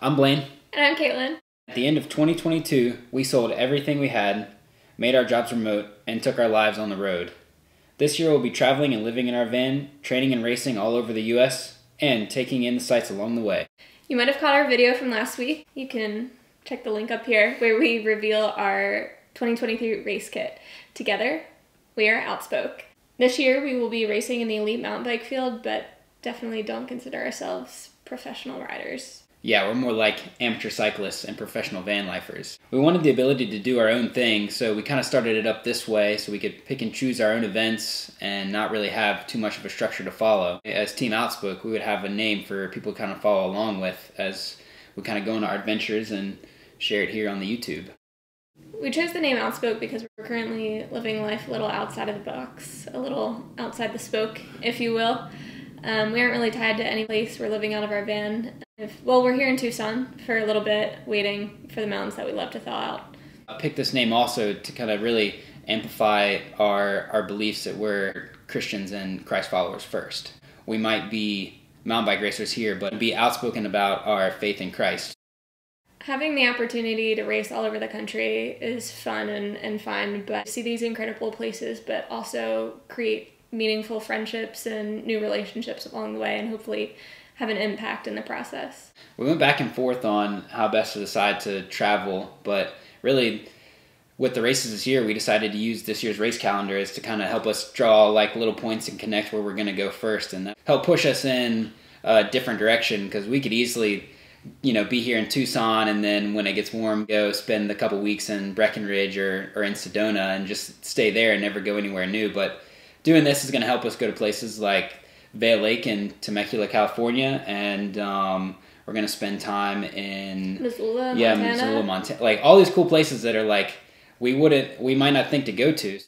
I'm Blane. And I'm Kaitlyn. At the end of 2022, we sold everything we had, made our jobs remote, and took our lives on the road. This year we'll be traveling and living in our van, training and racing all over the US, and taking in the sights along the way. You might have caught our video from last week. You can check the link up here where we reveal our 2023 race kit. Together, we are Outspoke. This year we will be racing in the elite mountain bike field, but definitely don't consider ourselves professional riders. Yeah, we're more like amateur cyclists and professional van lifers. We wanted the ability to do our own thing, so we kind of started it up this way so we could pick and choose our own events and not really have too much of a structure to follow. As Team Outspoke, we would have a name for people to kind of follow along with as we kind of go on our adventures and share it here on the YouTube. We chose the name Outspoke because we're currently living life a little outside of the box, a little outside the spoke, if you will. We aren't really tied to any place. We're living out of our van. We're here in Tucson for a little bit, waiting for the mountains that we love to thaw out. I picked this name also to kind of really amplify our beliefs that we're Christians and Christ followers first. We might be mountain bike racers here, but be outspoken about our faith in Christ. Having the opportunity to race all over the country is fun and fun, but see these incredible places, but also create meaningful friendships and new relationships along the way, and hopefully have an impact in the process. We went back and forth on how best to decide to travel, but really with the races this year, we decided to use this year's race calendar as to kind of help us draw like little points and connect where we're going to go first, and help push us in a different direction, because we could easily be here in Tucson, and then when it gets warm, go spend a couple weeks in Breckenridge or in Sedona and just stay there and never go anywhere new. But doing this is going to help us go to places like Vail Lake in Temecula, California, and we're going to spend time in Missoula, Montana. Missoula, Montana. Like all these cool places that are like we might not think to go to.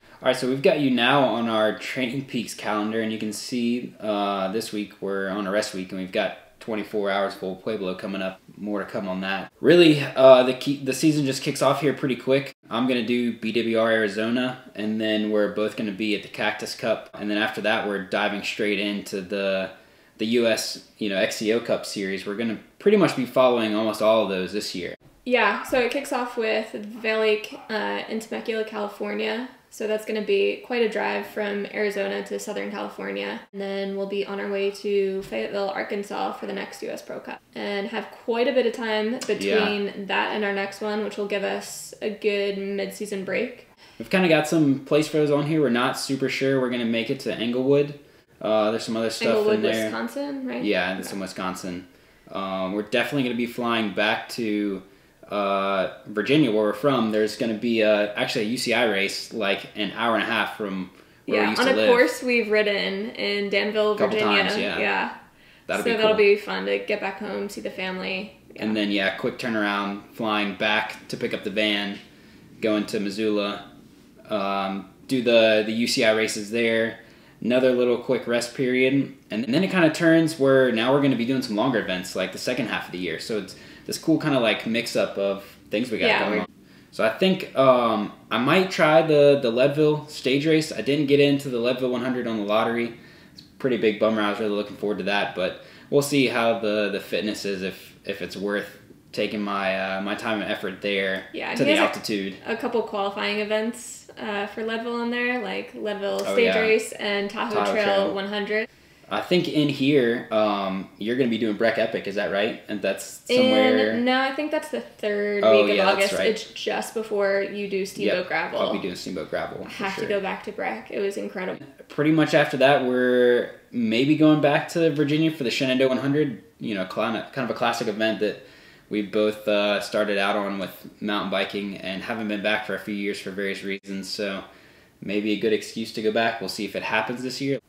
All right, so we've got you now on our Training Peaks calendar, and you can see this week we're on a rest week, and we've got 24 hours full Pueblo coming up. More to come on that. Really, the season just kicks off here pretty quick. I'm going to do BWR Arizona, and then we're both going to be at the Cactus Cup, and then after that we're diving straight into the US XCO Cup series. We're going to pretty much be following almost all of those this year. Yeah, so it kicks off with Vail Lake in Temecula, California. So that's going to be quite a drive from Arizona to Southern California. And then we'll be on our way to Fayetteville, Arkansas for the next US Pro Cup. And have quite a bit of time between that and our next one, which will give us a good mid-season break. We've kind of got some place photos on here. We're not super sure we're going to make it to Englewood. There's some other stuff Englewood, in there. Wisconsin, right? Yeah, that's in Wisconsin. We're definitely going to be flying back to Virginia, where we're from. There's going to be actually a UCI race like an hour and a half from where we used to live. On a course we've ridden in Danville, Virginia. Couple times, yeah. That'll be fun to get back home, see the family. Yeah. And then quick turnaround, flying back to pick up the van, going to Missoula, do the UCI races there. Another little quick rest period, and then it kind of turns where now we're going to be doing some longer events like the second half of the year. So it's this cool kind of like mix up of things we got going on. So I think I might try the Leadville stage race. I didn't get into the Leadville 100 on the lottery. It's a pretty big bummer. I was really looking forward to that, but we'll see how the fitness is, if it's worth taking my time and effort there to the altitude. A couple qualifying events for Leadville on there, like Leadville stage race and Tahoe Trail 100. I think in here, you're going to be doing Breck Epic, is that right? And that's somewhere... No, I think that's the third week of August. That's right. It's just before you do Steamboat Gravel. I'll be doing Steamboat Gravel. I have to go back to Breck. It was incredible. Pretty much after that, we're maybe going back to Virginia for the Shenandoah 100, kind of a classic event that we both started out on with mountain biking and haven't been back for a few years for various reasons. So maybe a good excuse to go back. We'll see if it happens this year.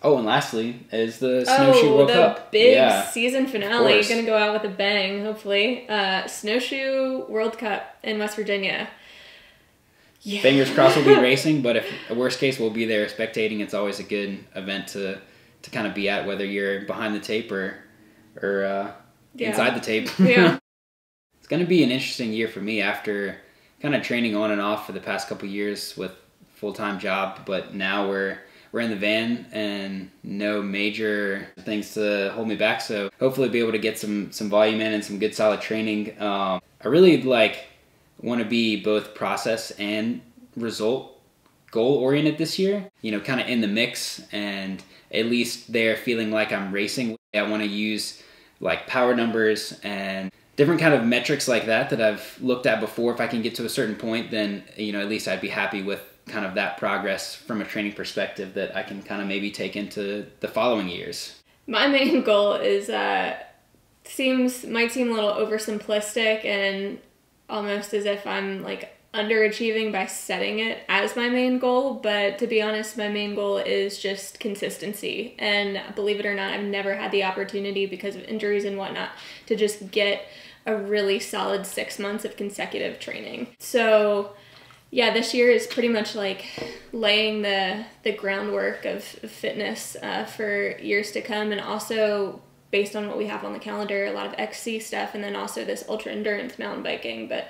Oh, and lastly is the Snowshoe World Cup. The big season finale. Going to go out with a bang, hopefully. Snowshoe World Cup in West Virginia. Yeah. Fingers crossed we'll be racing, but if worst case we'll be there spectating. It's always a good event to kind of be at, whether you're behind the tape or inside the tape. Yeah. It's going to be an interesting year for me after kind of training on and off for the past couple years with full-time job, but now we're we're in the van and no major things to hold me back. So hopefully be able to get some volume in and some good solid training. I really want to be both process and result goal oriented this year, kind of in the mix, and at least there feeling like I'm racing. I want to use like power numbers and different kind of metrics like that I've looked at before. If I can get to a certain point, then at least I'd be happy with kind of that progress from a training perspective that I can kind of maybe take into the following years. My main goal is might seem a little oversimplistic and almost as if I'm like underachieving by setting it as my main goal, but to be honest, my main goal is just consistency. And believe it or not, I've never had the opportunity because of injuries and whatnot to just get a really solid 6 months of consecutive training. So yeah, this year is pretty much like laying the groundwork of fitness for years to come, and also based on what we have on the calendar, a lot of XC stuff, and then also this ultra endurance mountain biking. But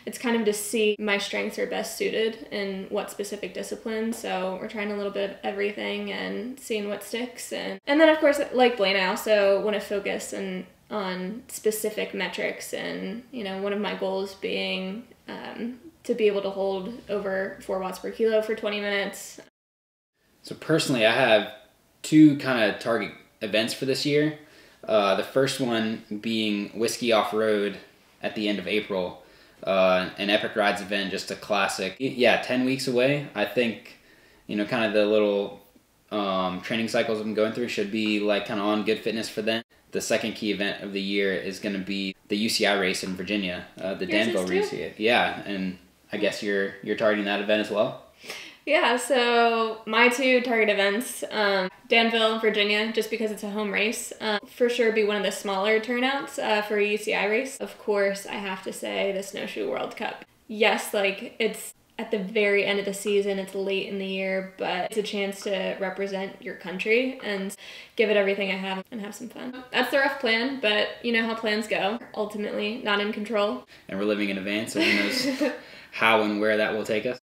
it's kind of to see my strengths are best suited in what specific discipline. So we're trying a little bit of everything and seeing what sticks. And then of course, like Blane, I also want to focus on specific metrics. And, one of my goals being to be able to hold over 4 watts per kilo for 20 minutes. So personally, I have 2 kind of target events for this year. The first one being Whiskey Off-Road at the end of April. An Epic Rides event, just a classic. 10 weeks away. I think, kind of the little training cycles I'm going through should be like kind of on good fitness for them. The second key event of the year is going to be the UCI race in Virginia, the Danville race. Yeah, and I guess you're targeting that event as well? Yeah, so my 2 target events, Danville, Virginia, just because it's a home race, for sure be one of the smaller turnouts for a UCI race. Of course, I have to say the Snowshoe World Cup. Yes, it's at the very end of the season, it's late in the year, but it's a chance to represent your country and give it everything I have and have some fun. That's the rough plan, but you know how plans go. Ultimately, not in control. And we're living in a van, so who knows how and where that will take us.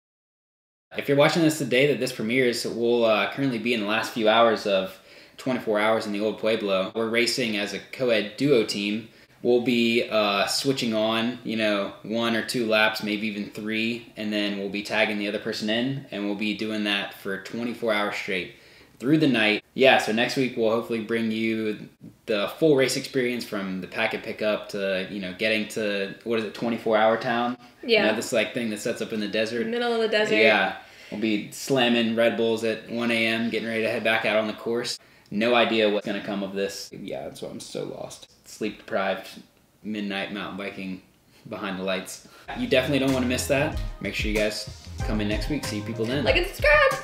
If you're watching this the day that this premieres, we'll currently be in the last few hours of 24 hours in the Old Pueblo. We're racing as a co-ed duo team. We'll be switching on, 1 or 2 laps, maybe even 3, and then we'll be tagging the other person in, and we'll be doing that for 24 hours straight through the night. Yeah, so next week we'll hopefully bring you the full race experience from the packet pickup to, getting to, 24-hour town? Yeah. This thing that sets up in the desert. Middle of the desert. Yeah. We'll be slamming Red Bulls at 1 a.m., getting ready to head back out on the course. No idea what's going to come of this. Yeah, that's why I'm so lost. Sleep deprived, midnight mountain biking behind the lights. You definitely don't want to miss that. Make sure you guys come in next week. See people then. Like and subscribe!